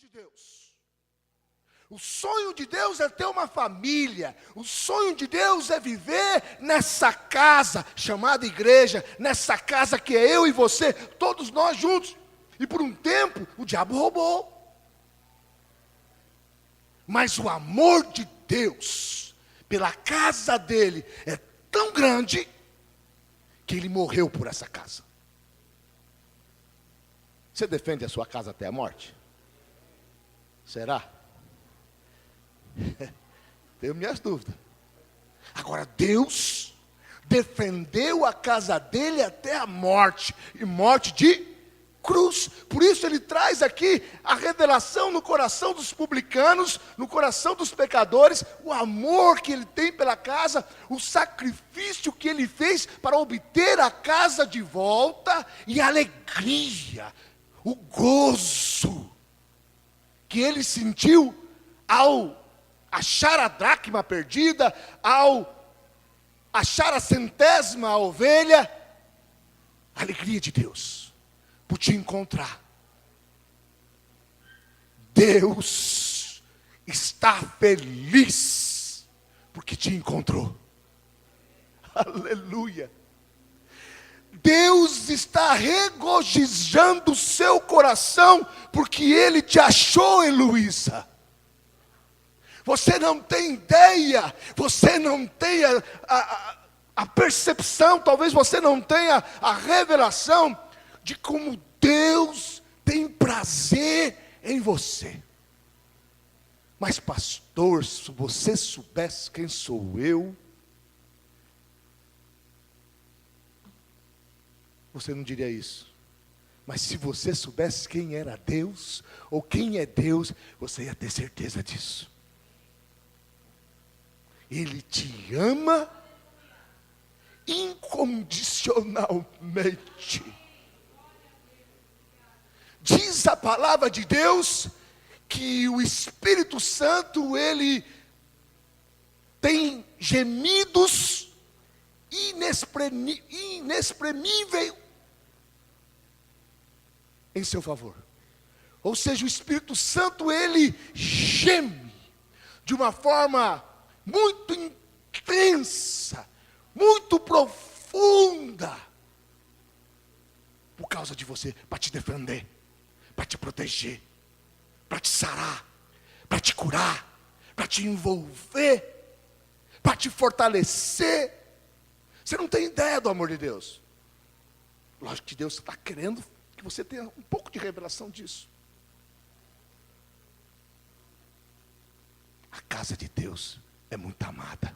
de Deus. O sonho de Deus é ter uma família. O sonho de Deus é viver nessa casa chamada igreja, nessa casa que é eu e você, todos nós juntos. E por um tempo o diabo roubou. Mas o amor de Deus pela casa dele é tão grande que ele morreu por essa casa. Você defende a sua casa até a morte? Será? Tenho minhas dúvidas. Agora, Deus defendeu a casa dele até a morte, e morte de cruz. Por isso ele traz aqui a revelação no coração dos publicanos, no coração dos pecadores, o amor que ele tem pela casa, o sacrifício que ele fez para obter a casa de volta, e a alegria, o gozo que ele sentiu ao achar a dracma perdida, ao achar a centésima ovelha. A alegria de Deus por te encontrar. Deus está feliz porque te encontrou. Aleluia. Deus está regozijando o seu coração porque Ele te achou, Heloísa. Você não tem ideia, você não tem a percepção, talvez você não tenha a revelação de como Deus tem prazer em você. Mas pastor, se você soubesse quem sou eu, você não diria isso. Mas se você soubesse quem era Deus, ou quem é Deus, você ia ter certeza disso. Ele te ama incondicionalmente. Diz a palavra de Deus que o Espírito Santo, ele tem gemidos inexprimíveis em seu favor. Ou seja, o Espírito Santo, ele geme de uma forma muito intensa, muito profunda, por causa de você, para te defender, para te proteger, para te sarar, para te curar, para te envolver, para te fortalecer. Você não tem ideia do amor de Deus. Lógico que Deus está querendo que você tenha um pouco de revelação disso. A casa de Deus é muito amada.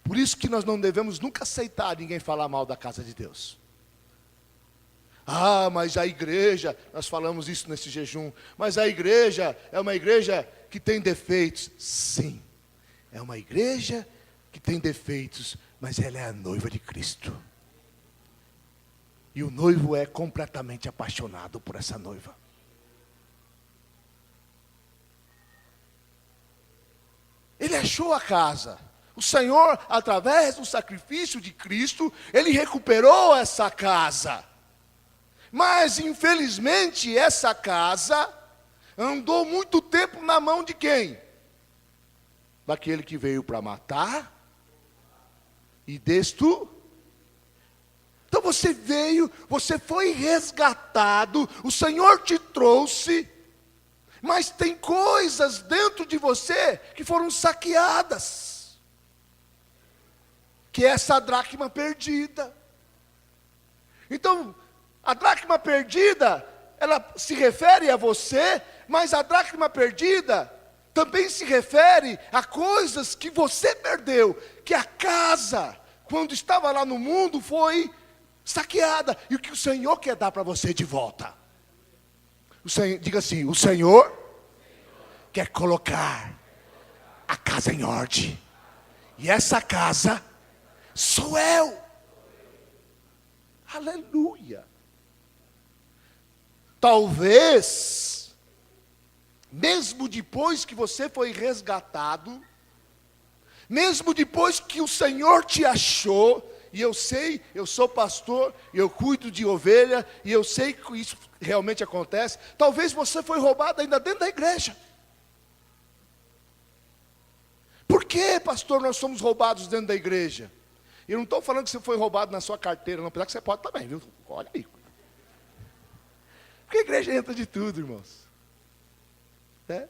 Por isso que nós não devemos nunca aceitar ninguém falar mal da casa de Deus. Ah, mas a igreja, nós falamos isso nesse jejum, mas a igreja é uma igreja que tem defeitos. Sim, é uma igreja que tem defeitos, mas ela é a noiva de Cristo. E o noivo é completamente apaixonado por essa noiva. Ele achou a casa. O Senhor, através do sacrifício de Cristo, Ele recuperou essa casa. Mas, infelizmente, essa casa andou muito tempo na mão de quem? Daquele que veio para matar e destruir. Então você veio, você foi resgatado, o Senhor te trouxe, mas tem coisas dentro de você que foram saqueadas, que é essa dracma perdida. Então, a dracma perdida, ela se refere a você, mas a dracma perdida também se refere a coisas que você perdeu, que a casa, quando estava lá no mundo, foi saqueada, e o que o Senhor quer dar para você de volta. O Senhor, diga assim, o Senhor quer colocar a casa em ordem, e essa casa sou eu. Aleluia. Talvez, mesmo depois que você foi resgatado, mesmo depois que o Senhor te achou, e eu sei, eu sou pastor, eu cuido de ovelha, e eu sei que isso realmente acontece. Talvez você foi roubado ainda dentro da igreja. Por que, pastor, nós somos roubados dentro da igreja? Eu não estou falando que você foi roubado na sua carteira, não, apesar que você pode também, viu? Olha aí. Porque a igreja entra de tudo, irmãos. Né?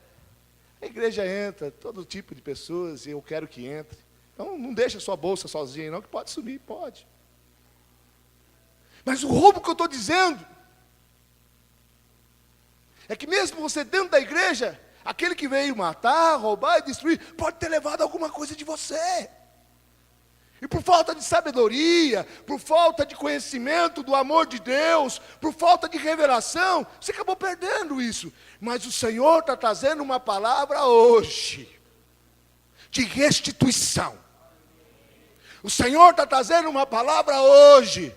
A igreja entra, todo tipo de pessoas, e eu quero que entre. Então não deixa a sua bolsa sozinha, não, que pode sumir, pode. Mas o roubo que eu estou dizendo, é que mesmo você dentro da igreja, aquele que veio matar, roubar e destruir, pode ter levado alguma coisa de você. E por falta de sabedoria, por falta de conhecimento do amor de Deus, por falta de revelação, você acabou perdendo isso. Mas o Senhor está trazendo uma palavra hoje, de restituição. O Senhor está trazendo uma palavra hoje,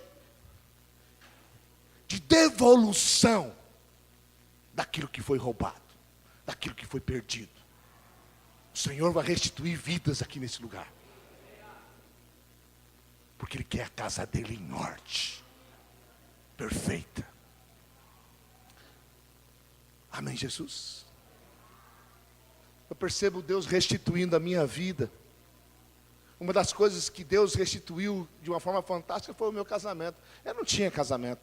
de devolução, daquilo que foi roubado, daquilo que foi perdido. O Senhor vai restituir vidas aqui nesse lugar. Porque Ele quer a casa dele em ordem, perfeita. Amém, Jesus? Eu percebo Deus restituindo a minha vida. Uma das coisas que Deus restituiu de uma forma fantástica foi o meu casamento. Eu não tinha casamento.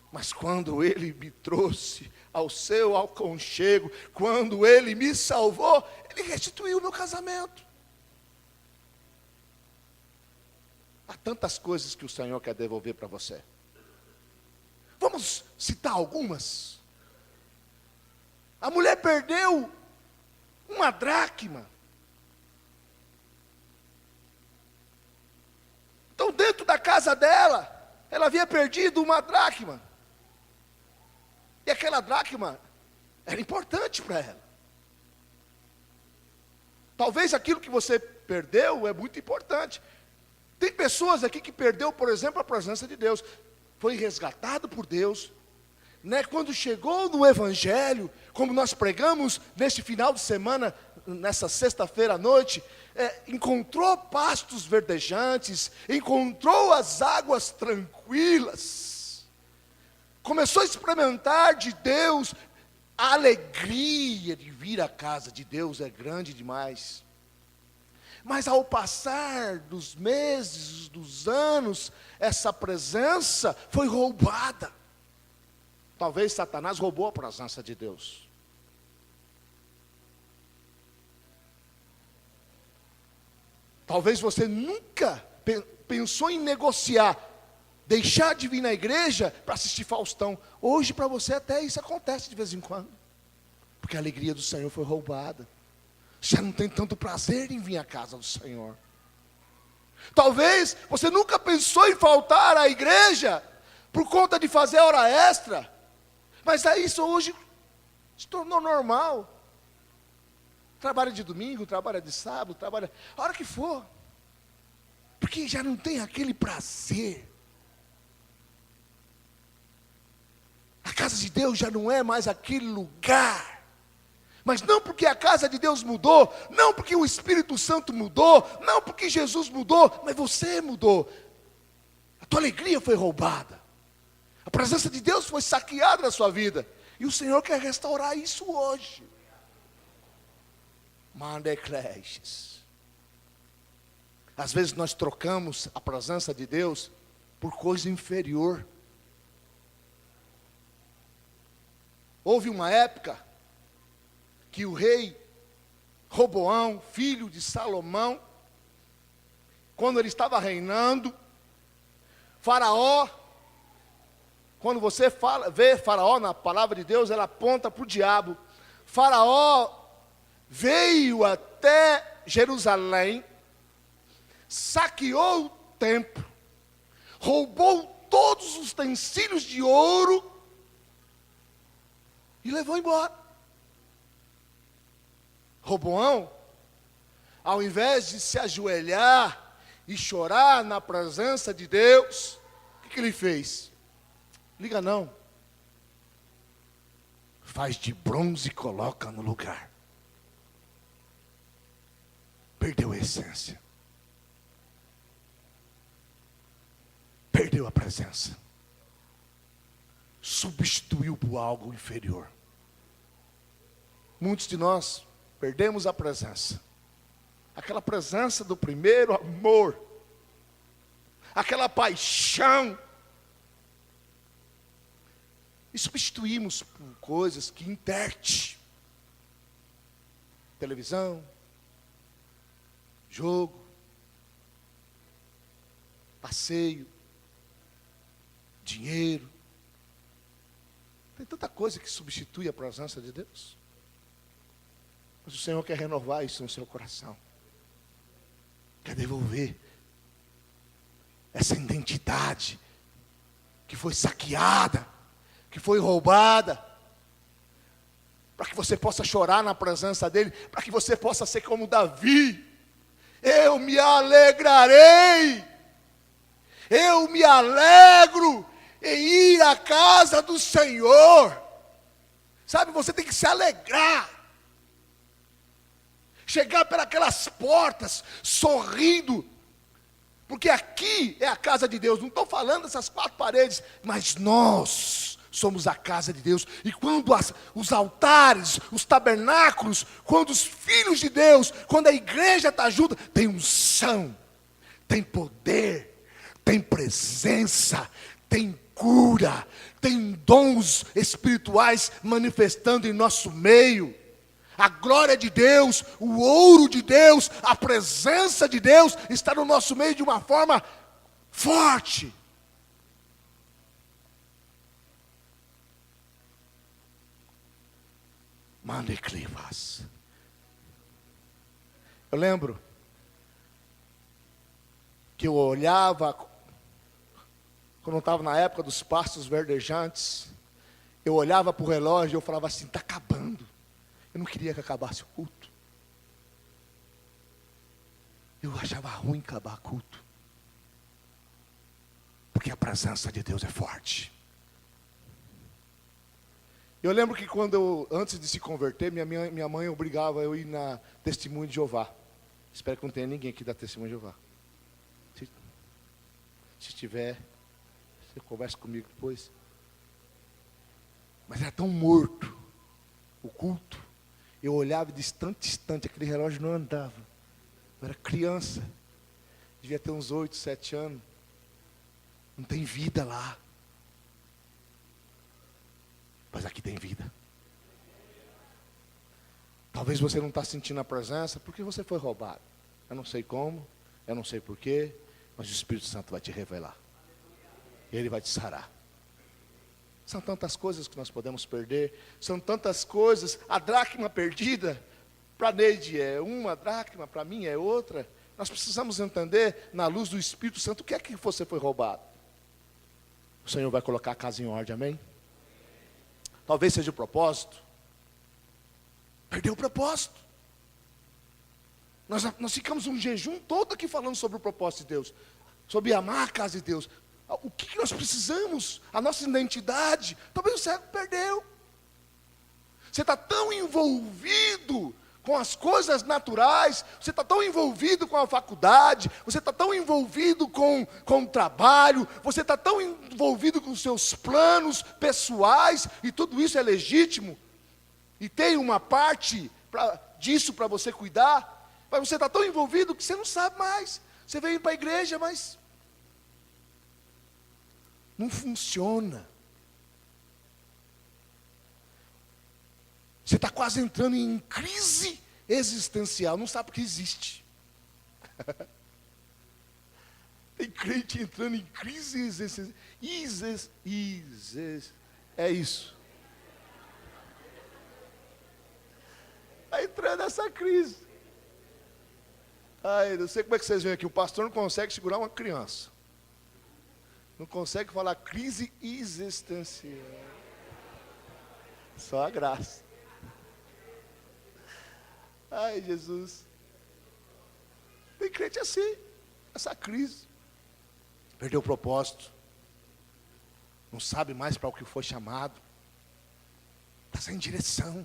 Mas quando Ele me trouxe ao seu aconchego, quando Ele me salvou, Ele restituiu o meu casamento. Há tantas coisas que o Senhor quer devolver para você. Vamos citar algumas. A mulher perdeu uma dracma. Então dentro da casa dela, ela havia perdido uma dracma. E aquela dracma era importante para ela. Talvez aquilo que você perdeu é muito importante. Tem pessoas aqui que perdeu, por exemplo, a presença de Deus. Foi resgatado por Deus. Né? Quando chegou no Evangelho, como nós pregamos neste final de semana, nessa sexta-feira à noite, encontrou pastos verdejantes, encontrou as águas tranquilas. Começou a experimentar de Deus. A alegria de vir à casa de Deus é grande demais. Mas ao passar dos meses, dos anos, essa presença foi roubada. Talvez Satanás roubou a presença de Deus. Talvez você nunca pensou em negociar, deixar de vir na igreja para assistir Faustão. Hoje para você até isso acontece de vez em quando. Porque a alegria do Senhor foi roubada. Já não tem tanto prazer em vir à casa do Senhor. Talvez você nunca pensou em faltar à igreja por conta de fazer hora extra. Mas isso hoje se tornou normal. Trabalha de domingo, trabalha de sábado, trabalha a hora que for. Porque já não tem aquele prazer. A casa de Deus já não é mais aquele lugar. Mas não porque a casa de Deus mudou, não porque o Espírito Santo mudou, não porque Jesus mudou, mas você mudou. A tua alegria foi roubada. A presença de Deus foi saqueada na sua vida. E o Senhor quer restaurar isso hoje. Mandecleches. Às vezes nós trocamos a presença de Deus por coisa inferior. Houve uma época que o rei Roboão, filho de Salomão, quando ele estava reinando, Faraó, quando você vê Faraó na palavra de Deus, ela aponta para o diabo. Faraó veio até Jerusalém, saqueou o templo, roubou todos os utensílios de ouro e levou embora. Roboão, ao invés de se ajoelhar e chorar na presença de Deus, o que ele fez? Liga não. Faz de bronze e coloca no lugar. Perdeu a essência. perdeu a presença. Substituiu por algo inferior. Muitos de nós perdemos a presença. Aquela presença do primeiro amor. Aquela paixão. E substituímos por coisas que interte. Televisão, jogo, passeio, dinheiro. Tem tanta coisa que substitui a presença de Deus. Mas o Senhor quer renovar isso no seu coração. Quer devolver essa identidade que foi saqueada, que foi roubada, para que você possa chorar na presença dEle, para que você possa ser como Davi. Eu me alegrarei, eu me alegro em ir à casa do Senhor. Sabe, você tem que se alegrar. Chegar pelas portas, sorrindo. Porque aqui é a casa de Deus. Não estou falando dessas quatro paredes, mas nós somos a casa de Deus. E quando os altares, os tabernáculos, quando os filhos de Deus, quando a igreja está junto, tem unção, tem poder, tem presença, tem cura, tem dons espirituais manifestando em nosso meio. A glória de Deus, o ouro de Deus, a presença de Deus está no nosso meio de uma forma forte. Mandeclivas. Eu lembro que eu olhava, quando eu estava na época dos pastos verdejantes, eu olhava para o relógio e eu falava assim, está acabando. Eu não queria que acabasse o culto. Eu achava ruim acabar o culto. Porque a presença de Deus é forte. Eu lembro que antes de se converter, minha mãe obrigava eu a ir na Testemunho de Jeová. Espero que não tenha ninguém aqui da Testemunho de Jeová. Se tiver, você conversa comigo depois. Mas era tão morto o culto. Eu olhava distante, aquele relógio não andava. Eu era criança, devia ter uns 8, 7 anos. Não tem vida lá. Mas aqui tem vida. Talvez você não está sentindo a presença, porque você foi roubado. Eu não sei como, eu não sei porquê, mas o Espírito Santo vai te revelar. Ele vai te sarar. São tantas coisas que nós podemos perder. São tantas coisas. A dracma perdida, para Neide é uma dracma, para mim é outra. Nós precisamos entender, na luz do Espírito Santo, o que é que você foi roubado. O Senhor vai colocar a casa em ordem, amém? Talvez seja o propósito. Perdeu o propósito. Nós ficamos um jejum todo aqui falando sobre o propósito de Deus. Sobre amar a casa de Deus. O que nós precisamos? A nossa identidade. Talvez o cego perdeu. Você está tão envolvido com as coisas naturais, você está tão envolvido com a faculdade, você está tão envolvido com o trabalho, você está tão envolvido com os seus planos pessoais, e tudo isso é legítimo, e tem uma parte disso para você cuidar, mas você está tão envolvido que você não sabe mais. Você veio para a igreja, mas não funciona. Você está quase entrando em crise existencial, não sabe o que existe. Tem crente entrando em crise existencial. É isso. Está entrando nessa crise. Ai, não sei como é que vocês veem aqui, o pastor não consegue segurar uma criança. Não consegue falar crise existencial. Só a graça. Ai, Jesus. Tem crente assim, essa crise. Perdeu o propósito. Não sabe mais para o que foi chamado. Está sem direção.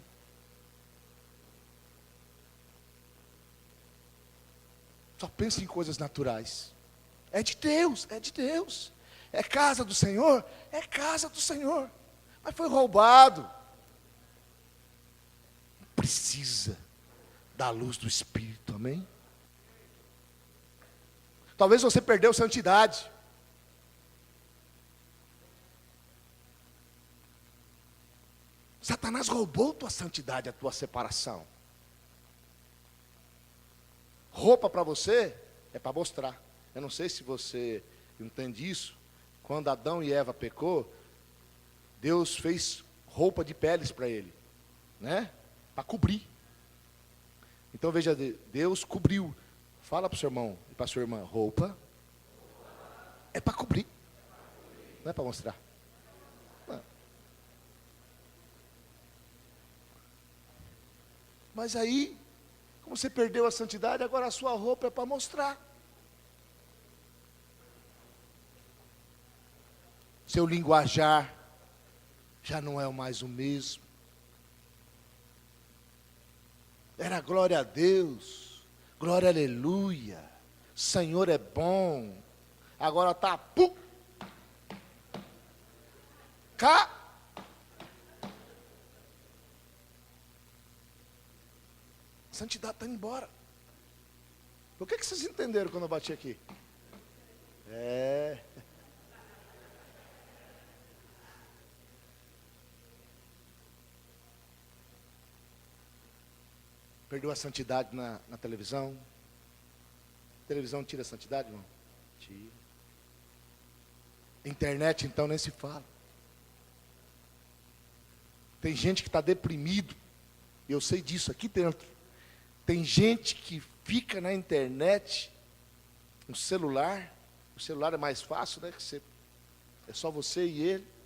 Só pensa em coisas naturais. É de Deus, é de Deus. É casa do Senhor? É casa do Senhor. Mas foi roubado. Precisa da luz do Espírito, amém? Talvez você perdeu santidade. Satanás roubou tua santidade, a tua separação. Roupa para você é para mostrar. Eu não sei se você entende isso. Quando Adão e Eva pecou, Deus fez roupa de peles para ele, né? Para cobrir. Então veja, Deus cobriu. Fala para o seu irmão e para a sua irmã, roupa é para cobrir, não é para mostrar. Não. Mas aí, como você perdeu a santidade, agora a sua roupa é para mostrar. Seu linguajar já não é mais o mesmo. Era glória a Deus, glória aleluia, Senhor é bom. Agora está pum, cá. Santidade está indo embora. O que vocês entenderam quando eu bati aqui? Perdeu a santidade na televisão. A televisão tira a santidade, irmão? Tira. Internet, então, nem se fala. Tem gente que está deprimido. Eu sei disso aqui dentro. Tem gente que fica na internet, no celular. O celular é mais fácil, né? Que é só você e ele.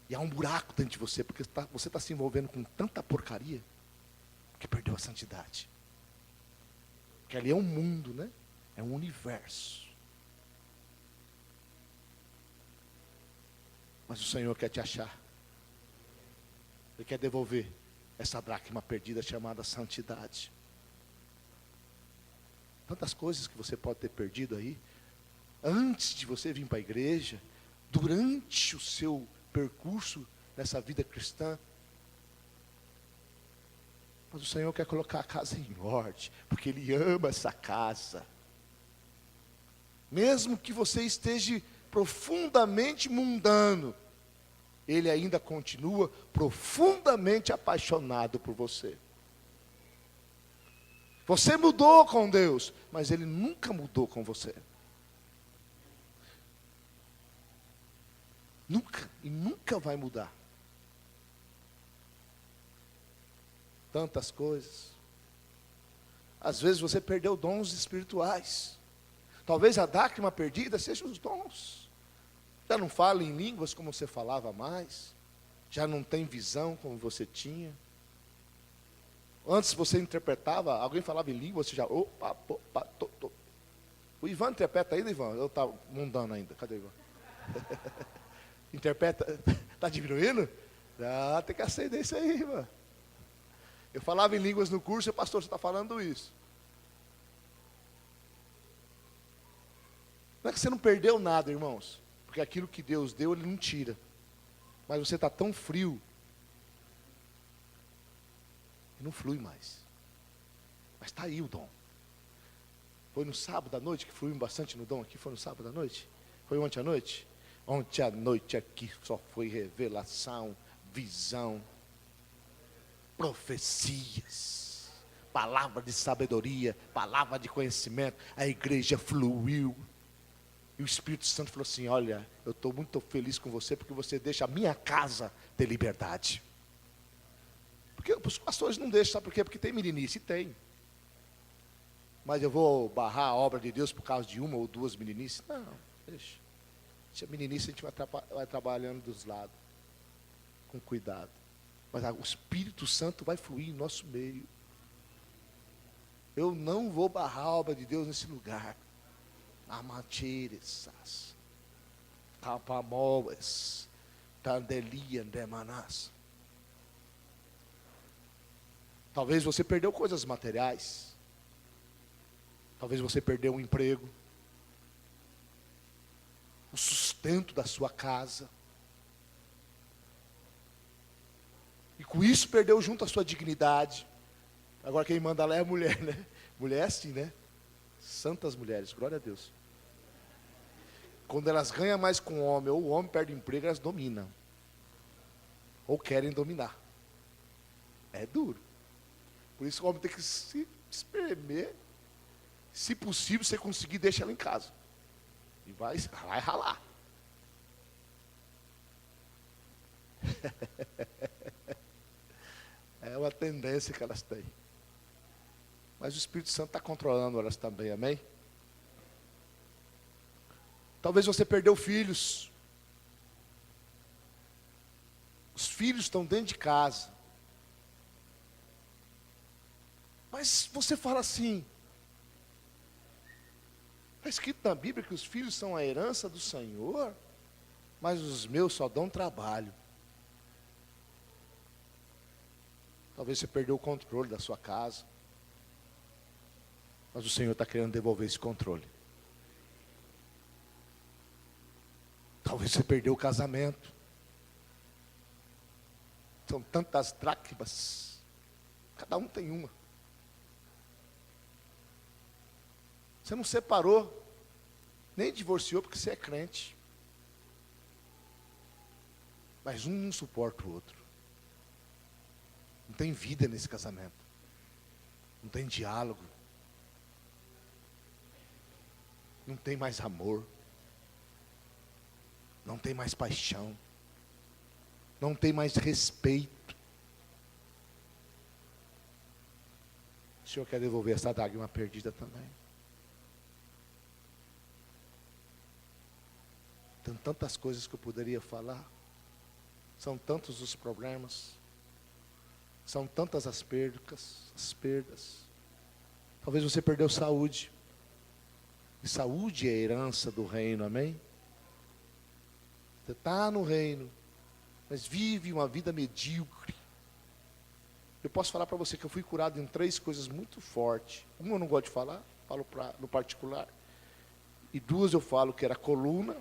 E há um buraco dentro de você, porque você está se envolvendo com tanta porcaria, que perdeu a santidade. Porque ali é um mundo, né? É um universo. Mas o Senhor quer te achar. Ele quer devolver essa dracma perdida chamada santidade. Tantas coisas que você pode ter perdido aí, antes de você vir para a igreja, durante o seu percurso nessa vida cristã. Mas o Senhor quer colocar a casa em ordem, porque Ele ama essa casa. Mesmo que você esteja profundamente mundano, Ele ainda continua profundamente apaixonado por você. Você mudou com Deus, mas Ele nunca mudou com você. Nunca, e nunca vai mudar. Tantas coisas. Às vezes você perdeu dons espirituais. Talvez a dracma perdida seja os dons. Já não fala em línguas como você falava mais. Já não tem visão como você tinha. Antes você interpretava, alguém falava em língua, você já, opa, tô. O Ivan interpreta ainda, Ivan? Eu estava mundano ainda, cadê o Ivan? Interpreta, está diminuindo? Ah, tem que acender isso aí, irmão. Eu falava em línguas no curso, e pastor, você está falando isso. Não é que você não perdeu nada, irmãos. Porque aquilo que Deus deu, Ele não tira. Mas você está tão frio, que não flui mais. Mas está aí o dom. Foi no sábado à noite que fluiu bastante no dom aqui? Foi no sábado à noite? Foi ontem à noite? Ontem à noite aqui só foi revelação, visão, profecias, palavra de sabedoria, palavra de conhecimento. A igreja fluiu. E o Espírito Santo falou assim: olha, eu estou muito feliz com você, porque você deixa a minha casa ter liberdade. Porque os pastores não deixam, sabe por quê? Porque tem meninice, tem. Mas eu vou barrar a obra de Deus por causa de uma ou duas meninices? Não, deixa. Se a meninice a gente vai trabalhando dos lados, com cuidado. Mas o Espírito Santo vai fluir em nosso meio. Eu não vou barrar a obra de Deus nesse lugar. Amatiresas, capamoes, tandelian demanás. Talvez você perdeu coisas materiais. Talvez você perdeu um emprego. o sustento da sua casa. E com isso perdeu junto a sua dignidade. Agora quem manda lá é a mulher, né? Mulher é assim, né? Santas mulheres, glória a Deus. Quando elas ganham mais com o homem, ou o homem perde o emprego, elas dominam. Ou querem dominar. É duro. Por isso o homem tem que se espremer. Se possível, você conseguir, deixa ela em casa. E vai ralar. É uma tendência que elas têm. Mas o Espírito Santo está controlando elas também, amém? Talvez você perdeu filhos. Os filhos estão dentro de casa. Mas você fala assim, está escrito na Bíblia que os filhos são a herança do Senhor, mas os meus só dão trabalho. Talvez você perdeu o controle da sua casa, mas o Senhor está querendo devolver esse controle. Talvez você perdeu o casamento. São tantas dracmas, cada um tem uma. Você não separou, nem divorciou porque você é crente. Mas um não suporta o outro. Não tem vida nesse casamento. Não tem diálogo. Não tem mais amor. Não tem mais paixão. Não tem mais respeito. O Senhor quer devolver essa dádiva perdida também. Tem tantas coisas que eu poderia falar. São tantos os problemas. São tantas as perdas. Talvez você perdeu saúde. E saúde é a herança do reino, amém? Você está no reino, mas vive uma vida medíocre. Eu posso falar para você que eu fui curado em 3 coisas muito fortes. Uma eu não gosto de falar, falo no particular. E 2 eu falo que era coluna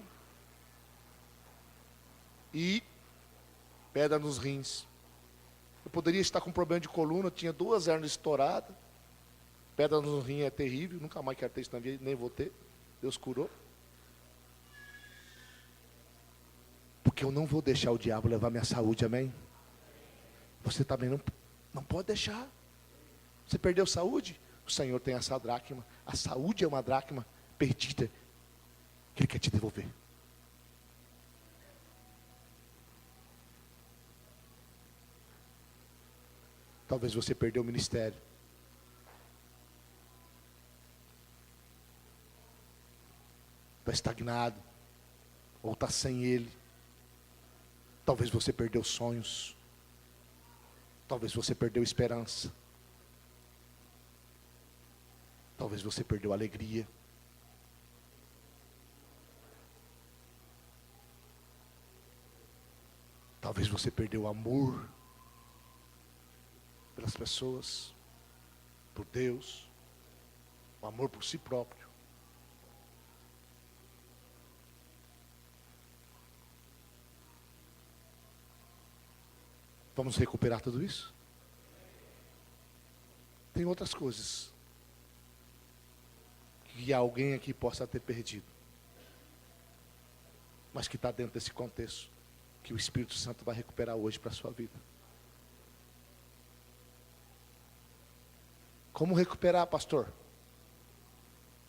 e pedra nos rins. Eu poderia estar com problema de coluna, eu tinha 2 hérnias estouradas. Pedra no rim é terrível, nunca mais quero ter isso na vida, nem vou ter. Deus curou. Porque eu não vou deixar o diabo levar minha saúde, amém? Você também não pode deixar. Você perdeu saúde? O Senhor tem essa dracma. A saúde é uma dracma perdida que Ele quer te devolver. Talvez você perdeu o ministério. Está estagnado. Ou está sem ele. Talvez você perdeu sonhos. Talvez você perdeu esperança. Talvez você perdeu alegria. Talvez você perdeu amor pelas pessoas, por Deus, o amor por si próprio. Vamos recuperar tudo isso? Tem outras coisas que alguém aqui possa ter perdido, mas que está dentro desse contexto, que o Espírito Santo vai recuperar hoje para a sua vida. Como recuperar, pastor?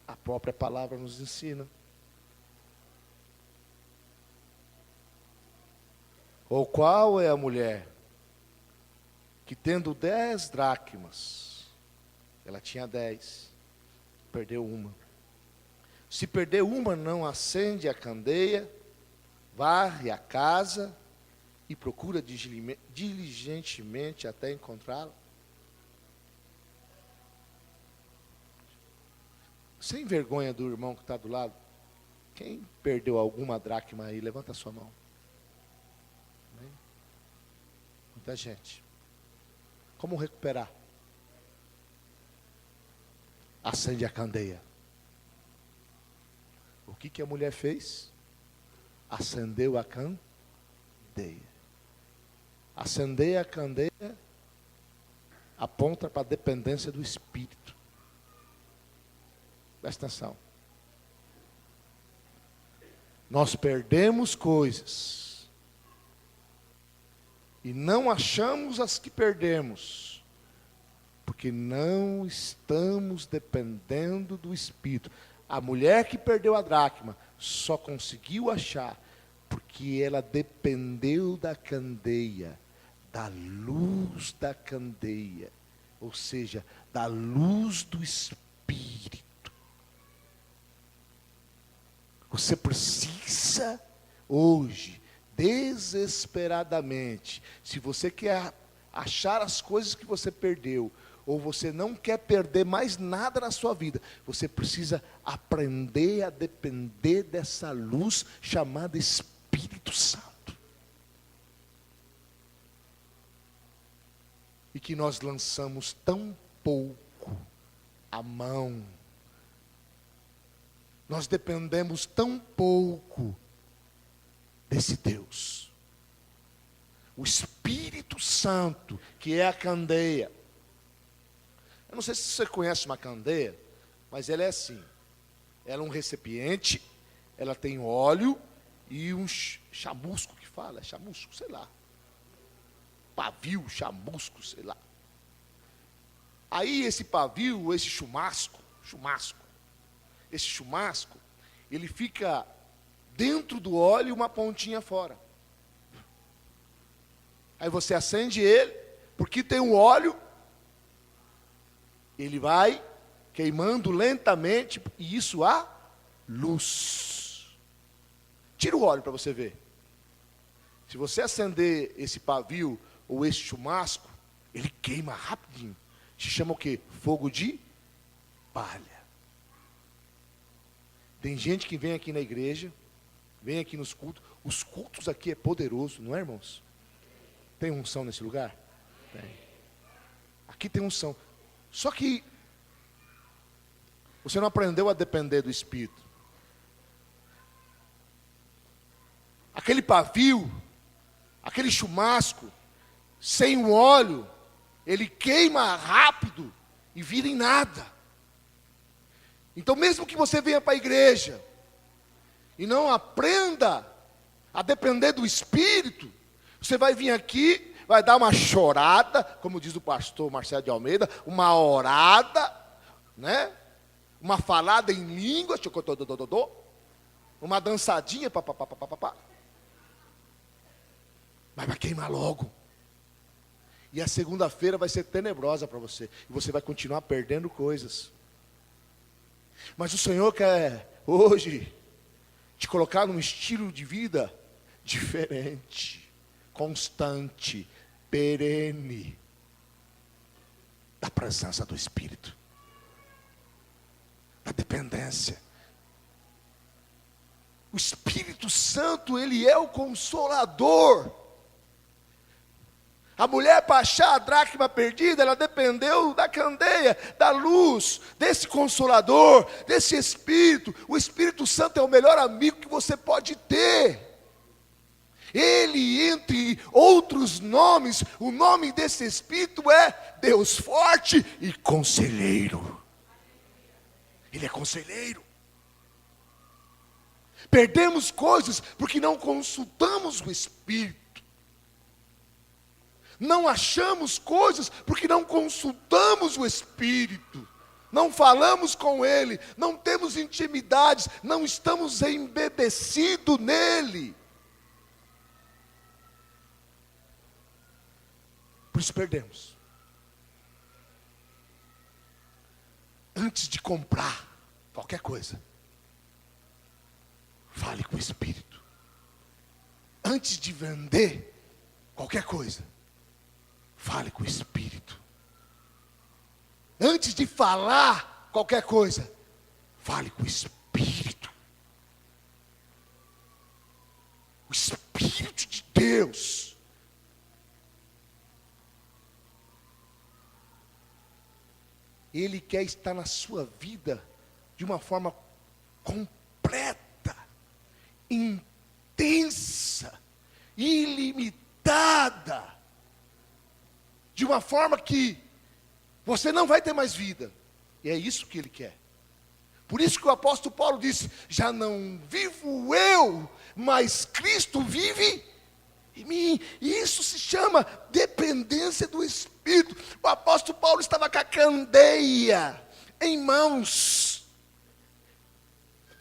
A própria palavra nos ensina. Ou qual é a mulher que tendo 10 dracmas, ela tinha 10, perdeu uma. Se perder uma, não acende a candeia, varre a casa e procura diligentemente até encontrá-la? Sem vergonha do irmão que está do lado, quem perdeu alguma dracma aí, levanta a sua mão. Amém? Muita gente. Como recuperar? Acende a candeia. O que a mulher fez? acendeu a candeia. Acender a candeia aponta para a dependência do Espírito. Presta atenção. Nós perdemos coisas e não achamos as que perdemos, porque não estamos dependendo do Espírito. A mulher que perdeu a dracma só conseguiu achar porque ela dependeu da candeia, da luz da candeia, ou seja, da luz do Espírito. Você precisa hoje, desesperadamente, se você quer achar as coisas que você perdeu, ou você não quer perder mais nada na sua vida, você precisa aprender a depender dessa luz chamada Espírito Santo. E que nós lançamos tão pouco a mão. Nós dependemos tão pouco desse Deus. O Espírito Santo, que é a candeia. Eu não sei se você conhece uma candeia, mas ela é assim. Ela é um recipiente, ela tem óleo e um chamusco que fala, é chamusco, sei lá. Pavio, chamusco, sei lá. Aí esse pavio, esse chumasco, esse chumasco, ele fica dentro do óleo e uma pontinha fora. Aí você acende ele, porque tem um óleo, ele vai queimando lentamente, e isso há luz. Tira o óleo para você ver. Se você acender esse pavio ou esse chumasco, ele queima rapidinho. Se chama o quê? Fogo de palha. Tem gente que vem aqui na igreja, vem aqui nos cultos. Os cultos aqui é poderoso, não é, irmãos? Tem unção nesse lugar? Tem. Aqui tem unção. Só que você não aprendeu a depender do Espírito. Aquele pavio, aquele chumasco, sem o óleo, ele queima rápido e vira em nada. Então, mesmo que você venha para a igreja e não aprenda a depender do Espírito, você vai vir aqui, vai dar uma chorada, como diz o pastor Marcelo de Almeida, uma orada, né? Uma falada em língua, uma dançadinha, papapá. Mas vai queimar logo. E a segunda-feira vai ser tenebrosa para você. E você vai continuar perdendo coisas. Mas o Senhor quer, hoje, te colocar num estilo de vida diferente, constante, perene, da presença do Espírito, da dependência. O Espírito Santo, Ele é o Consolador. A mulher, para achar a dracma perdida, ela dependeu da candeia, da luz, desse Consolador, desse Espírito. O Espírito Santo é o melhor amigo que você pode ter. Ele, entre outros nomes, o nome desse Espírito é Deus forte e conselheiro. Ele é conselheiro. Perdemos coisas porque não consultamos o Espírito. Não achamos coisas porque não consultamos o Espírito. Não falamos com Ele, não temos intimidades, não estamos embebecidos nele. Por isso perdemos. Antes de comprar qualquer coisa, fale com o Espírito. Antes de vender qualquer coisa, fale com o Espírito. Antes de falar qualquer coisa, fale com o Espírito. O Espírito de Deus. Ele quer estar na sua vida de uma forma completa, inteira. ilimitada, de uma forma que você não vai ter mais vida. E é isso que ele quer. Por isso que o apóstolo Paulo disse: já não vivo eu, mas Cristo vive em mim. E isso se chama dependência do Espírito. O apóstolo Paulo estava com a candeia em mãos.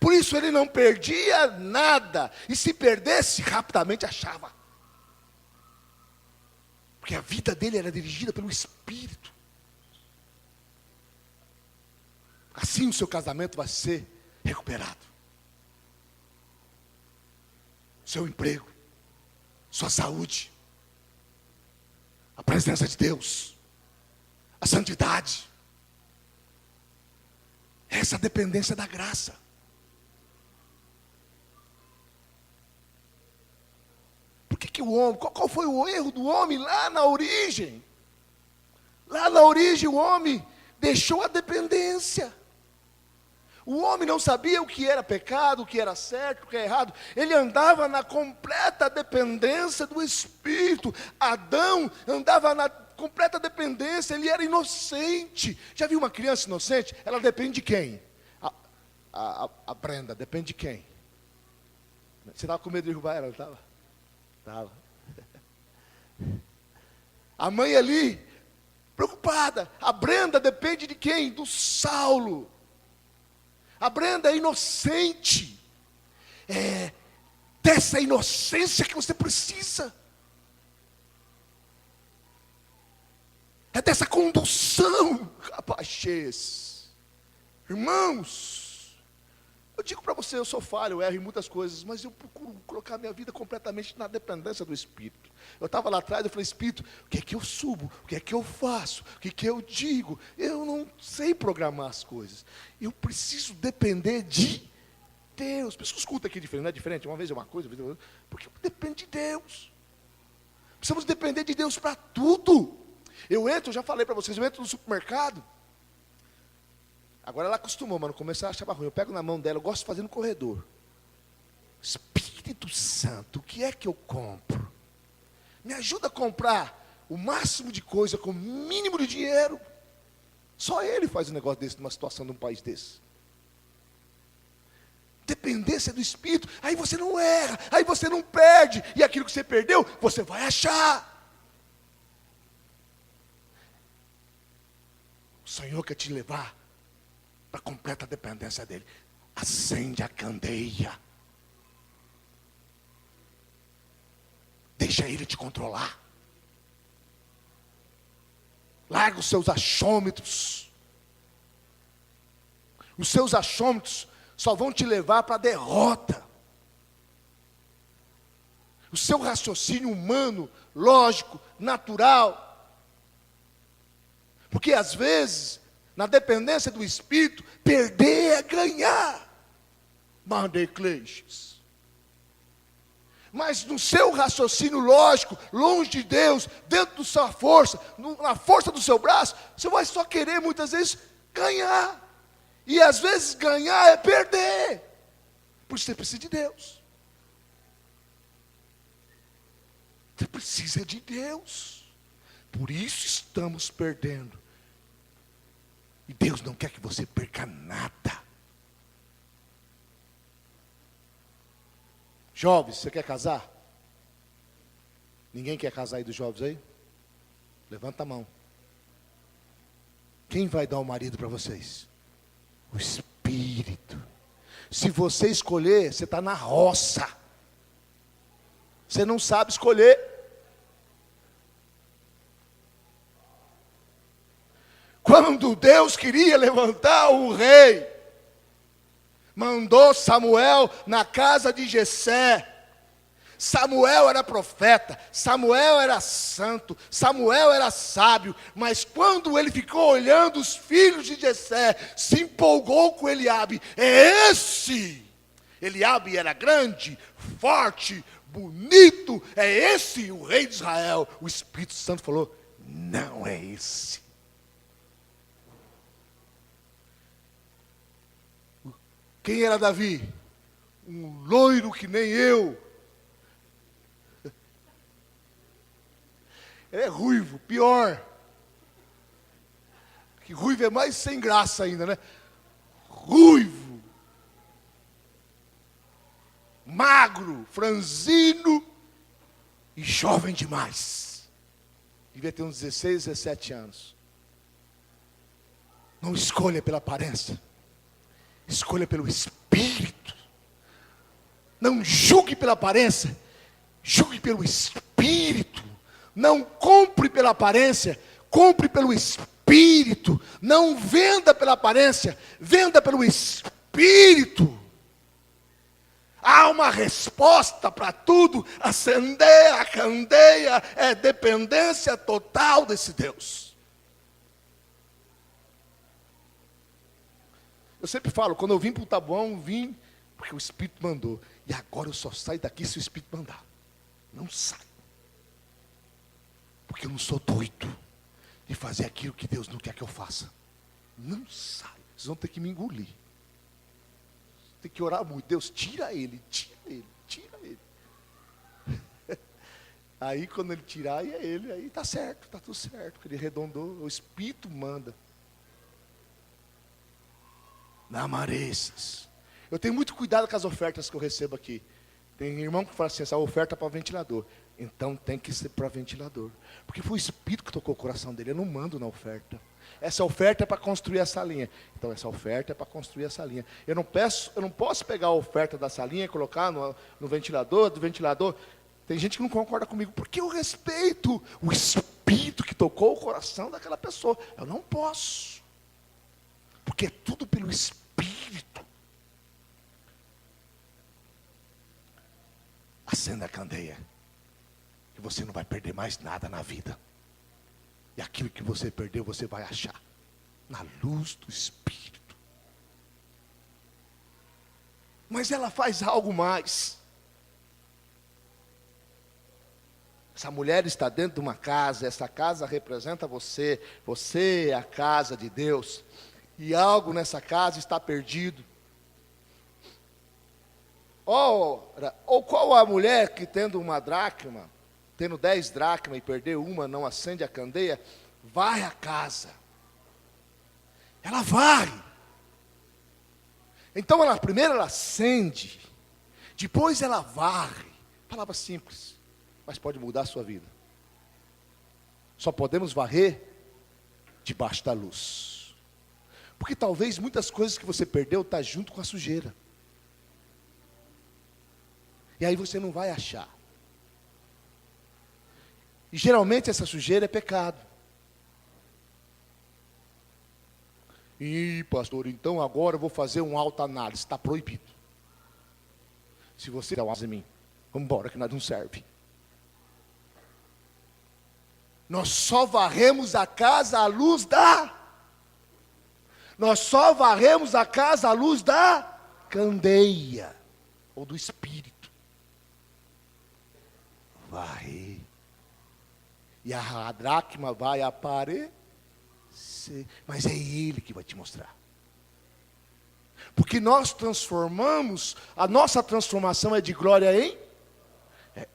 Por isso ele não perdia nada. E se perdesse, rapidamente achava. Porque a vida dele era dirigida pelo Espírito. Assim o seu casamento vai ser recuperado. Seu emprego, sua saúde, a presença de Deus, a santidade. Essa dependência da graça. Por que o homem, qual foi o erro do homem lá na origem? Lá na origem o homem deixou a dependência. O homem não sabia o que era pecado, o que era certo, o que era errado. Ele andava na completa dependência do Espírito. Adão andava na completa dependência, ele era inocente. Já viu uma criança inocente? Ela depende de quem? A Brenda, depende de quem? Você estava com medo de derrubar ela, não estava? Estava. A mãe ali, preocupada. A Brenda depende de quem? Do Saulo. A Brenda é inocente. É dessa inocência que você precisa. É dessa condução, rapazes. Irmãos, eu digo para você, eu sou falho, eu erro em muitas coisas, mas eu procuro colocar minha vida completamente na dependência do Espírito. Eu estava lá atrás, eu falei: Espírito, o que é que eu subo? O que é que eu faço? O que é que eu digo? Eu não sei programar as coisas. Eu preciso depender de Deus. Pessoas escutam aqui diferente, não é diferente? Uma vez é uma coisa, outra é outra. Porque depende de Deus. Precisamos depender de Deus para tudo. Eu já falei para vocês, eu entro no supermercado. Agora ela acostumou, mas no começo ela achava ruim. Eu pego na mão dela, eu gosto de fazer no corredor. Espírito Santo, o que é que eu compro? Me ajuda a comprar o máximo de coisa com o mínimo de dinheiro. Só Ele faz um negócio desse numa situação de um país desse. Dependência do Espírito, aí você não erra, aí você não perde. E aquilo que você perdeu, você vai achar. O Senhor quer te levar para a completa dependência dEle. Acende a candeia. Deixa Ele te controlar. Larga os seus achômetros. Os seus achômetros só vão te levar para a derrota. O seu raciocínio humano, lógico, natural. Porque às vezes, na dependência do Espírito, perder é ganhar. Mas no seu raciocínio lógico, longe de Deus, dentro da sua força, na força do seu braço, você vai só querer muitas vezes ganhar. E às vezes ganhar é perder. Por isso você precisa de Deus. Você precisa de Deus. Por isso estamos perdendo. E Deus não quer que você perca nada. Jovens, você quer casar? Ninguém quer casar aí dos jovens aí? Levanta a mão. Quem vai dar o marido para vocês? O Espírito. Se você escolher, você está na roça. Você não sabe escolher. Quando Deus queria levantar o rei, mandou Samuel na casa de Jessé. Samuel era profeta, Samuel era santo, Samuel era sábio, mas quando ele ficou olhando os filhos de Jessé, se empolgou com Eliabe. É esse! Eliabe era grande, forte, bonito, é esse o rei de Israel. O Espírito Santo falou: não é esse. Quem era Davi? Um loiro que nem eu. Ele é ruivo, pior. Que ruivo é mais sem graça ainda, né? Ruivo. Magro, franzino e jovem demais. Devia ter uns 16, 17 anos. Não escolha pela aparência. Escolha pelo Espírito. Não julgue pela aparência. Julgue pelo Espírito. Não compre pela aparência. Compre pelo Espírito. Não venda pela aparência. Venda pelo Espírito. Há uma resposta para tudo. Acender a candeia é dependência total desse Deus. Eu sempre falo, quando eu vim para o Taboão, vim porque o Espírito mandou. E agora eu só saio daqui se o Espírito mandar. Não saio. Porque eu não sou doido de fazer aquilo que Deus não quer que eu faça. Não saio. Vocês vão ter que me engolir. Tem que orar muito. Deus, tira ele, tira ele, tira ele. Aí quando ele tirar, aí é ele. Aí está certo, está tudo certo. Porque ele arredondou, o Espírito manda. Não amareças. Eu tenho muito cuidado com as ofertas que eu recebo aqui. Tem irmão que fala assim, essa oferta é para ventilador. Então tem que ser para ventilador. Porque foi o Espírito que tocou o coração dele. Eu não mando na oferta. Essa oferta é para construir essa linha. Então essa oferta é para construir essa linha. Eu não posso pegar a oferta dessa linha e colocar no ventilador, do ventilador. Tem gente que não concorda comigo. Porque eu respeito o Espírito que tocou o coração daquela pessoa. Eu não posso. Porque é tudo pelo Espírito. Acenda a candeia. Que você não vai perder mais nada na vida. E aquilo que você perdeu, você vai achar. Na luz do Espírito. Mas ela faz algo mais. Essa mulher está dentro de uma casa. Essa casa representa você. Você é a casa de Deus. E algo nessa casa está perdido. Ora, ou qual a mulher que tendo uma dracma, tendo 10 dracmas e perdeu uma, não acende a candeia, vai à casa. Ela vai. Então primeiro ela acende, depois ela varre. Palavra simples, mas pode mudar a sua vida. Só podemos varrer debaixo da luz. Porque talvez muitas coisas que você perdeu estão junto com a sujeira. E aí você não vai achar. E geralmente essa sujeira é pecado. E pastor, então agora eu vou fazer um autoanálise. Está proibido. Se você der um em mim, vamos embora que nós não serve. Nós só varremos a casa à luz da... Nós só varremos a casa à luz da candeia. Ou do Espírito. Varrer. E a dracma vai aparecer. Mas é Ele que vai te mostrar. Porque nós transformamos, a nossa transformação é de glória em?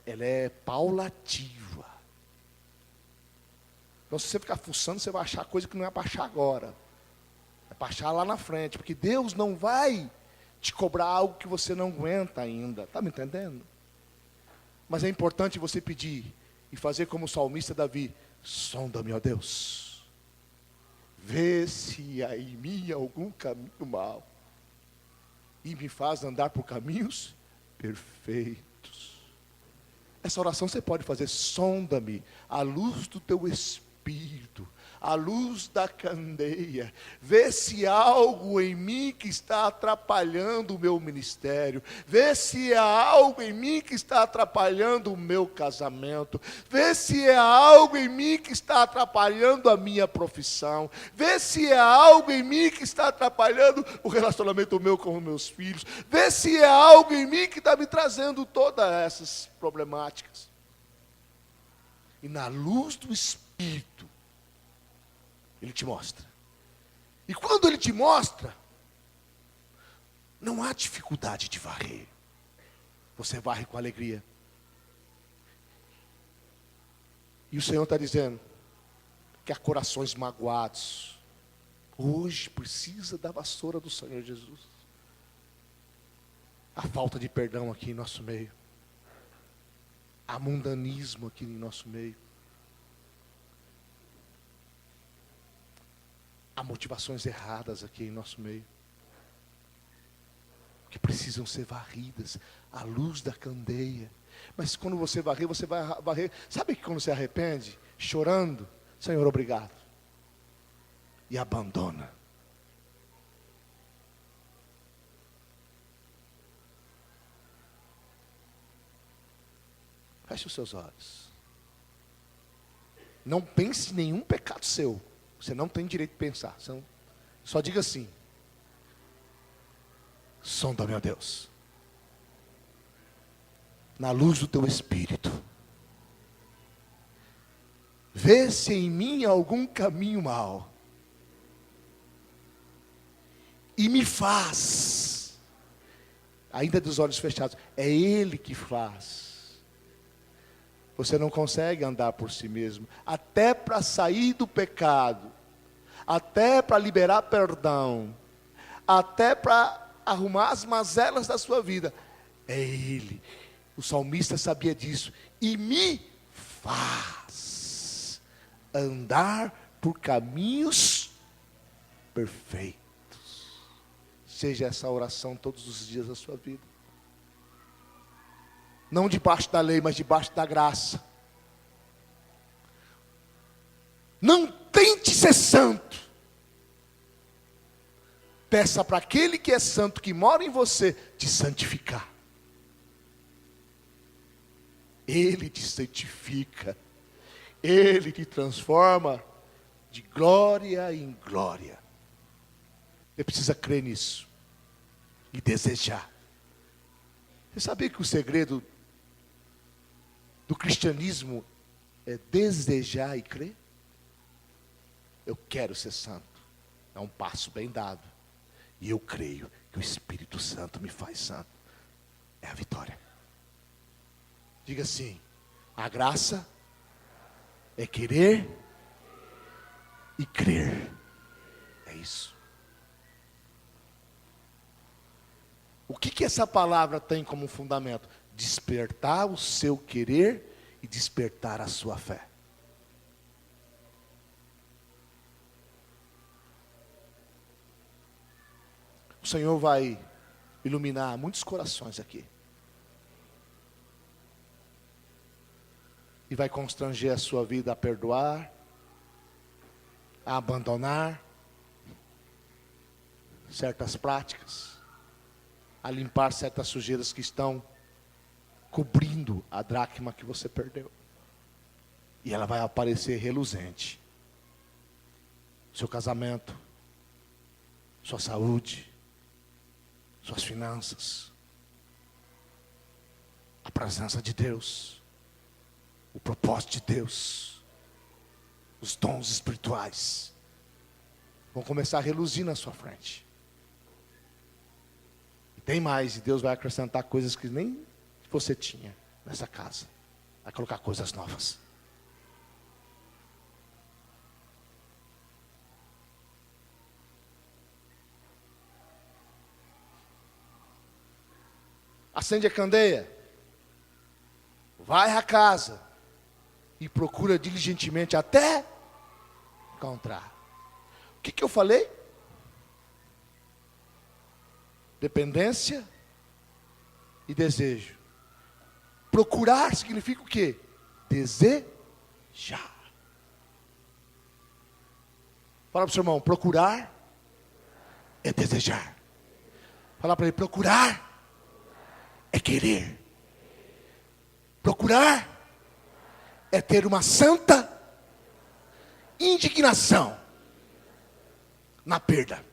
Ela é paulativa. Então se você ficar fuçando, você vai achar coisa que não é para achar agora. É para achar lá na frente. Porque Deus não vai te cobrar algo que você não aguenta ainda. Está me entendendo? Mas é importante você pedir e fazer como o salmista Davi: sonda-me, ó Deus, vê se há em mim algum caminho mau e me faz andar por caminhos perfeitos. Essa oração você pode fazer: sonda-me à luz do teu Espírito, à luz da candeia, vê se há algo em mim que está atrapalhando o meu ministério, vê se há algo em mim que está atrapalhando o meu casamento, vê se há algo em mim que está atrapalhando a minha profissão, vê se há algo em mim que está atrapalhando o relacionamento meu com os meus filhos, vê se há algo em mim que está me trazendo todas essas problemáticas. E na luz do Espírito, Ele te mostra. E quando Ele te mostra, não há dificuldade de varrer. Você varre com alegria. E o Senhor está dizendo que há corações magoados. Hoje precisa da vassoura do Senhor Jesus. A falta de perdão aqui em nosso meio. Há mundanismo aqui em nosso meio. Há motivações erradas aqui em nosso meio. Que precisam ser varridas à luz da candeia. Mas quando você varrer, você vai varrer. Sabe que quando você arrepende? Chorando. Senhor, obrigado. E abandona. Feche os seus olhos. Não pense em nenhum pecado seu. Você não tem direito de pensar. Só diga assim: sonda, meu Deus, na luz do teu Espírito, vê se em mim há algum caminho mau, e me faz, ainda dos olhos fechados, é Ele que faz. Você não consegue andar por si mesmo, até para sair do pecado, até para liberar perdão, até para arrumar as mazelas da sua vida, é Ele. O salmista sabia disso. E me faz andar por caminhos perfeitos. Seja essa oração todos os dias da sua vida. Não debaixo da lei, mas debaixo da graça. Não tente ser santo. Peça para aquele que é santo, que mora em você, te santificar. Ele te santifica. Ele te transforma de glória em glória. Você precisa crer nisso e desejar. Você sabia que o segredo do cristianismo é desejar e crer? Eu quero ser santo. É um passo bem dado. E eu creio que o Espírito Santo me faz santo. É a vitória. Diga assim: a graça é querer e crer. É isso. O que essa palavra tem como fundamento? Despertar o seu querer e despertar a sua fé. O Senhor vai iluminar muitos corações aqui. E vai constranger a sua vida a perdoar, a abandonar certas práticas, a limpar certas sujeiras que estão cobrindo a dracma que você perdeu. E ela vai aparecer reluzente. Seu casamento, sua saúde, suas finanças, a presença de Deus, o propósito de Deus, os dons espirituais vão começar a reluzir na sua frente. E tem mais, e Deus vai acrescentar coisas que nem você tinha nessa casa. Vai colocar coisas novas. Acende a candeia, vai à casa e procura diligentemente até encontrar. O que eu falei? Dependência e desejo. Procurar significa o quê? Desejar. Fala para o seu irmão: procurar é desejar. Fala para ele: procurar é querer. Procurar é ter uma santa indignação na perda.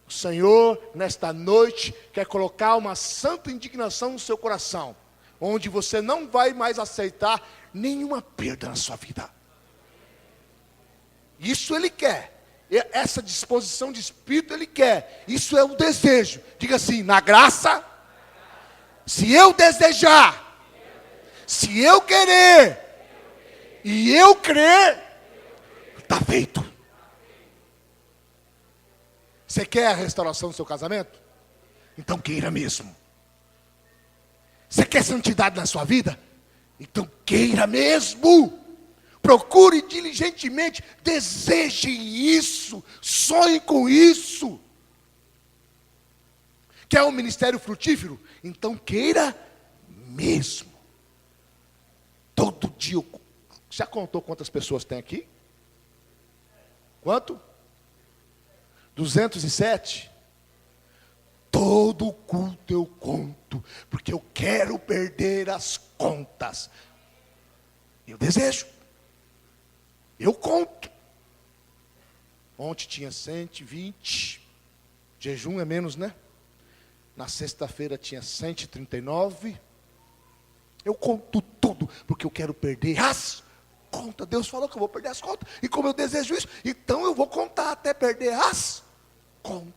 O Senhor, nesta noite, quer colocar uma santa indignação no seu coração, onde você não vai mais aceitar nenhuma perda na sua vida. Isso Ele quer. Essa disposição de espírito Ele quer. Isso é o desejo. Diga assim: na graça Se eu desejar, se eu querer, e eu crer, está feito. Você quer a restauração do seu casamento? Então queira mesmo. Você quer santidade na sua vida? Então queira mesmo. Procure diligentemente, deseje isso, sonhe com isso. Quer um ministério frutífero? Então queira mesmo. Todo dia. Já contou quantas pessoas tem aqui? Quanto? 207? Todo culto eu conto, porque eu quero perder as contas. Eu desejo. Eu conto. Ontem tinha 120. Jejum é menos, né? Na sexta-feira tinha 139. Eu conto tudo, porque eu quero perder as contas. Deus falou que eu vou perder as contas. E como eu desejo isso, então eu vou contar até perder as contas.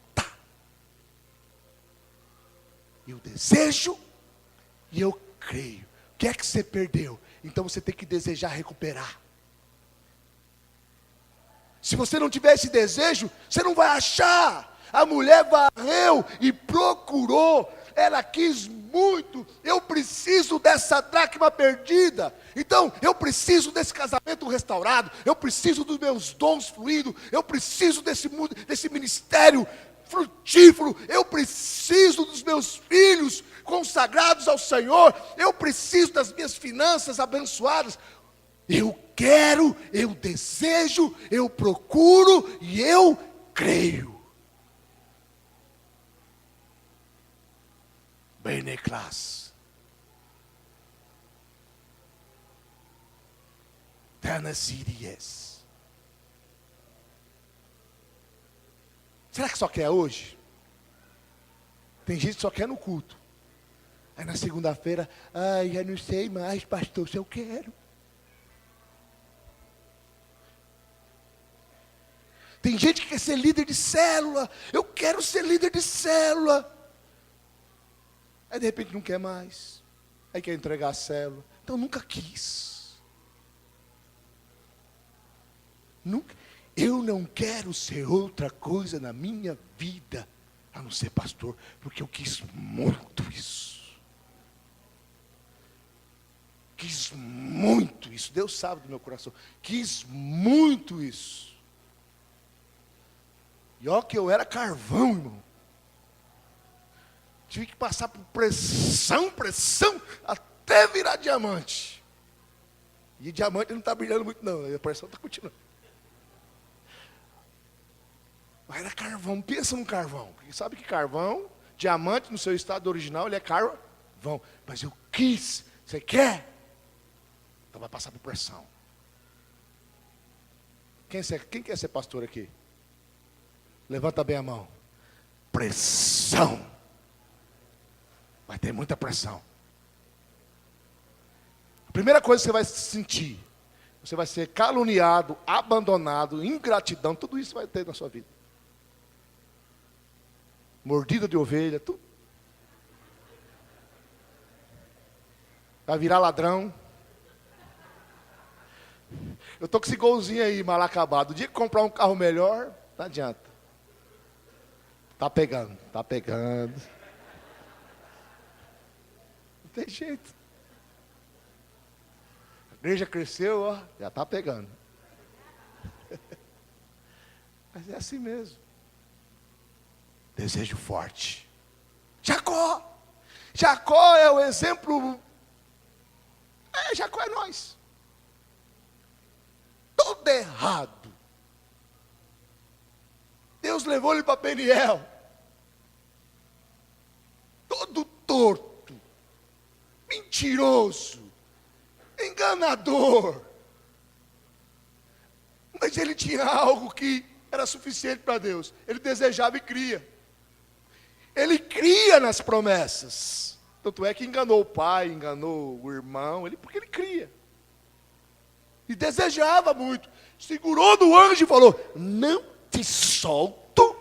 Eu desejo e eu creio. O que é que você perdeu? Então você tem que desejar recuperar. Se você não tiver esse desejo, você não vai achar. A mulher varreu e procurou. Ela quis muito. Eu preciso dessa dracma perdida. Então, eu preciso desse casamento restaurado. Eu preciso dos meus dons fluindo. Eu preciso desse ministério frutífero. Eu preciso dos meus filhos consagrados ao Senhor. Eu preciso das minhas finanças abençoadas. Eu quero, eu desejo, eu procuro e eu creio. Bene classe. Tenesiries. Será que só quer hoje? Tem gente que só quer no culto. Aí na segunda-feira, já não sei mais, pastor, se eu quero. Tem gente que quer ser líder de célula. Eu quero ser líder de célula. Aí de repente não quer mais. Aí quer entregar a célula. Então nunca quis. Nunca. Eu não quero ser outra coisa na minha vida, a não ser pastor, porque eu quis muito isso. Quis muito isso. Deus sabe do meu coração. Quis muito isso. E olha que eu era carvão, irmão. Tive que passar por pressão, até virar diamante. E diamante não está brilhando muito não, a pressão está continuando. Mas era carvão, pensa num carvão. Sabe que carvão, diamante no seu estado original, ele é carvão. Mas eu quis, você quer? Então vai passar por pressão. Quem quer ser pastor aqui? Levanta bem a mão. Pressão. Vai ter muita pressão. A primeira coisa que você vai sentir, você vai ser caluniado, abandonado, ingratidão, tudo isso vai ter na sua vida. Mordida de ovelha, tudo. Vai virar ladrão. Eu estou com esse golzinho aí, mal acabado. O dia que comprar um carro melhor, não adianta. Tá pegando. Não tem jeito. A igreja cresceu, ó, já está pegando. Mas é assim mesmo. Desejo forte. Jacó é o exemplo. Jacó é nós. Todo errado. Deus levou ele para Peniel. Todo torto. Mentiroso. Enganador. Mas ele tinha algo que era suficiente para Deus. Ele desejava e cria. Ele cria nas promessas. Tanto é que enganou o pai, enganou o irmão, porque ele cria. E desejava muito. Segurou no anjo e falou: não te solto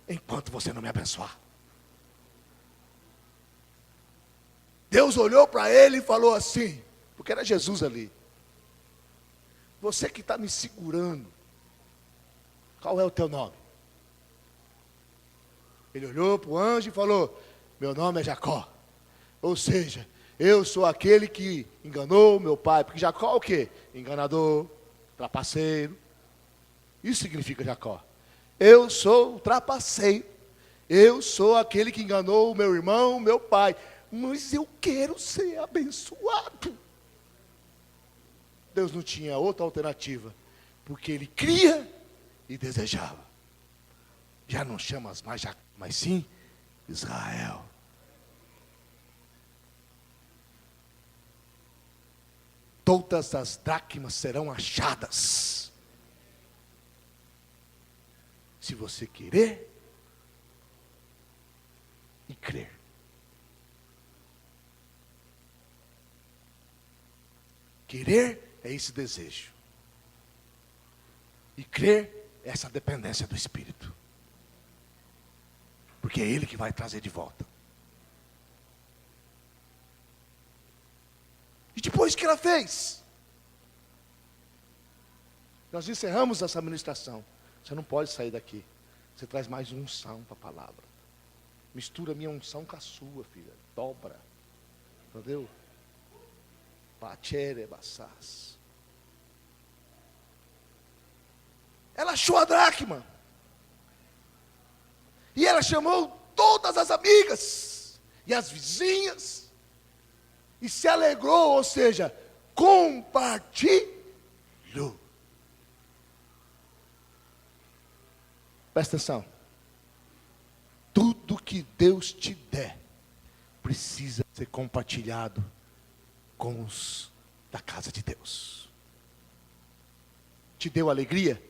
enquanto você não me abençoar. Deus olhou para ele e falou assim, porque era Jesus ali: você que está me segurando, qual é o teu nome? Ele olhou para o anjo e falou: meu nome é Jacó. Ou seja, eu sou aquele que enganou meu pai. Porque Jacó é o quê? Enganador, trapaceiro. Isso significa Jacó. Eu sou o trapaceiro. Eu sou aquele que enganou o meu irmão, meu pai. Mas eu quero ser abençoado. Deus não tinha outra alternativa, porque ele cria e desejava. Já não chamas mais Jacó, mas sim Israel. Todas as dracmas serão achadas, se você querer e crer. Querer é esse desejo, e crer é essa dependência do Espírito, porque é Ele que vai trazer de volta. E depois que ela fez, nós encerramos essa ministração. Você não pode sair daqui. Você traz mais unção para a palavra. Mistura a minha unção com a sua, filha. Dobra. Entendeu? Pachere bassas. Ela achou a dracma. E ela chamou todas as amigas e as vizinhas. E se alegrou, ou seja, compartilhou. Presta atenção. Tudo que Deus te der precisa ser compartilhado com os da casa de Deus. Te deu alegria?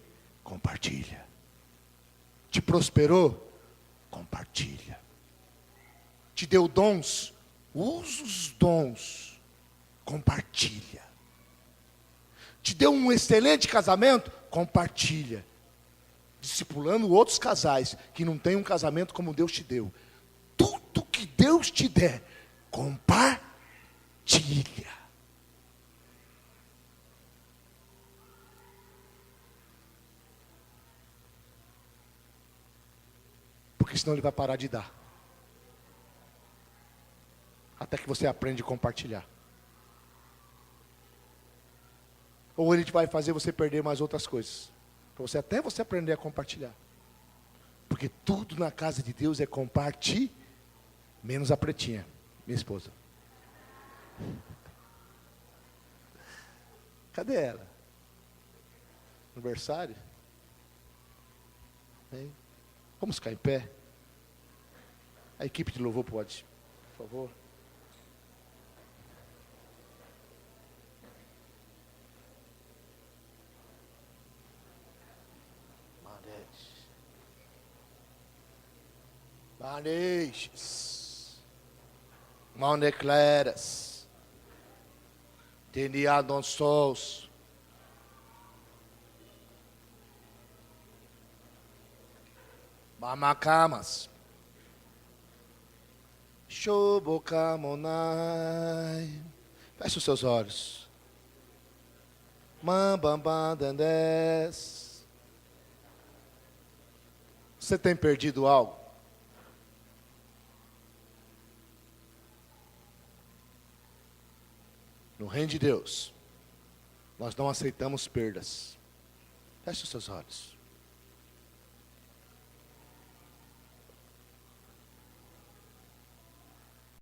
Compartilha. Te prosperou? Compartilha. Te deu dons? Usa os dons. Compartilha. Te deu um excelente casamento? Compartilha. Discipulando outros casais que não têm um casamento como Deus te deu. Tudo que Deus te der, compartilha. Porque senão ele vai parar de dar. Até que você aprende a compartilhar. Ou ele vai fazer você perder mais outras coisas. Até você aprender a compartilhar. Porque tudo na casa de Deus é compartilhar. Menos a pretinha, minha esposa. Cadê ela? Aniversário? Hein? Vamos ficar em pé? A equipe de louvor pode, por favor. Maneixes, Maunecleras, Teniadonsos, Mamacamas, Shobocamonai. Feche os seus olhos. Mambambandandés. Você tem perdido algo? No reino de Deus, nós não aceitamos perdas. Feche os seus olhos.